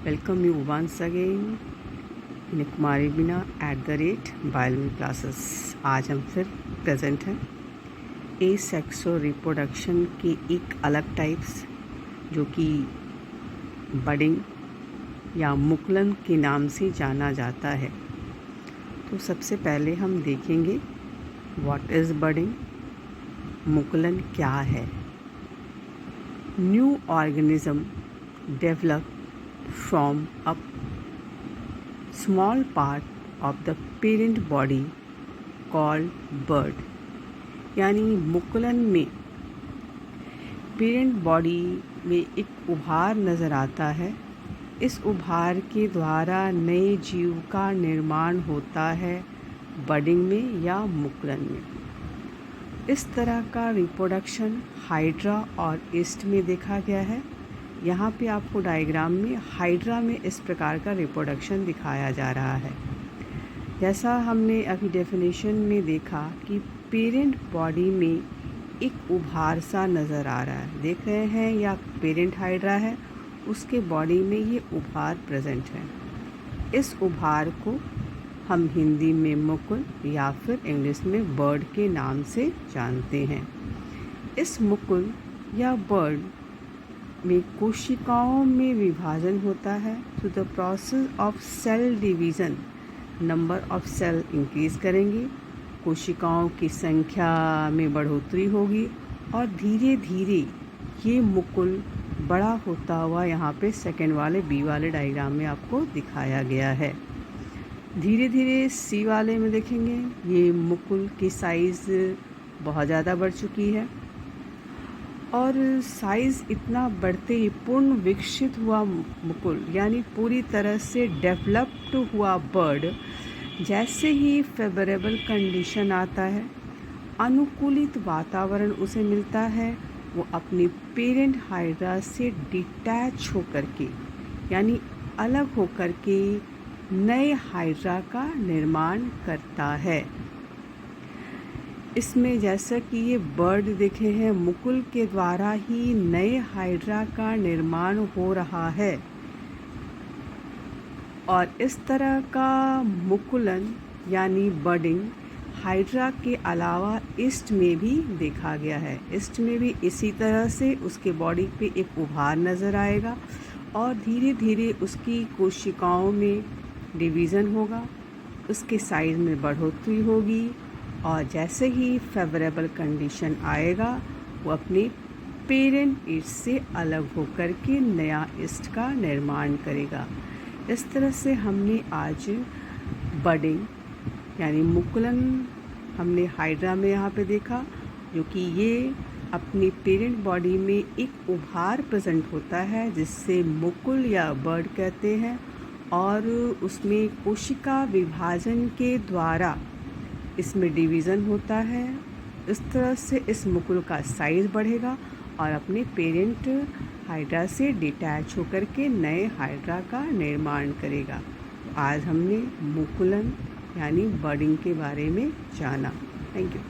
welcome you once again in कुमारी बिना @biology classes। आज हम फिर प्रेजेंट हैं ए सेक्सो रिप्रोडक्शन के एक अलग टाइप्स जो कि बडिंग या मुकुलन के नाम से जाना जाता है। तो सबसे पहले हम देखेंगे व्हाट इज़ बडिंग, मुकुलन क्या है। New organism develop from a small part of the parent body called bud। यानी मुकुलन में पेरेंट बॉडी में एक उभार नज़र आता है। इस उभार के द्वारा नए जीव का निर्माण होता है बडिंग में या मुकुलन में। इस तरह का रिप्रोडक्शन हाइड्रा और ईस्ट में देखा गया है। यहाँ पे आपको डायग्राम में हाइड्रा में इस प्रकार का रिप्रोडक्शन दिखाया जा रहा है। जैसा हमने अभी डेफिनेशन में देखा कि पेरेंट बॉडी में एक उभार सा नज़र आ रहा है, देख रहे हैं, या पेरेंट हाइड्रा है, उसके बॉडी में ये उभार प्रेजेंट है। इस उभार को हम हिंदी में मुकुल या फिर इंग्लिश में बर्ड के नाम से जानते हैं। इस मुकुल या बर्ड में कोशिकाओं में विभाजन होता है। Through the process of cell division number of cell increase करेंगे, कोशिकाओं की संख्या में बढ़ोतरी होगी और धीरे धीरे ये मुकुल बड़ा होता हुआ यहाँ पे सेकेंड वाले बी वाले डायग्राम में आपको दिखाया गया है। धीरे धीरे सी वाले में देखेंगे ये मुकुल की साइज़ बहुत ज़्यादा बढ़ चुकी है और साइज़ इतना बढ़ते ही पूर्ण विकसित हुआ मुकुल यानी पूरी तरह से डेवलप्ड हुआ बर्ड जैसे ही फेवरेबल कंडीशन आता है, अनुकूलित वातावरण उसे मिलता है, वो अपनी पेरेंट हाइड्रा से डिटैच होकर के यानी अलग होकर के नए हाइड्रा का निर्माण करता है। इसमें जैसा कि ये बर्ड देखे हैं, मुकुल के द्वारा ही नए हाइड्रा का निर्माण हो रहा है और इस तरह का मुकुलन यानी बडिंग हाइड्रा के अलावा ईस्ट में भी देखा गया है। ईस्ट में भी इसी तरह से उसके बॉडी पे एक उभार नज़र आएगा और धीरे धीरे उसकी कोशिकाओं में डिवीज़न होगा, उसके साइज में बढ़ोतरी होगी और जैसे ही फेवरेबल कंडीशन आएगा वो अपने पेरेंट ईस्ट से अलग होकर के नया ईस्ट का निर्माण करेगा। इस तरह से हमने आज बडिंग यानी मुकुलन हमने हाइड्रा में यहाँ पे देखा, जो कि ये अपनी पेरेंट बॉडी में एक उभार प्रेजेंट होता है जिससे मुकुल या बर्ड कहते हैं और उसमें कोशिका विभाजन के द्वारा इसमें डिवीज़न होता है। इस तरह से इस मुकुल का साइज़ बढ़ेगा और अपने पेरेंट हाइड्रा से डिटैच होकर के नए हाइड्रा का निर्माण करेगा। आज हमने मुकुलन यानी बडिंग के बारे में जाना। Thank you.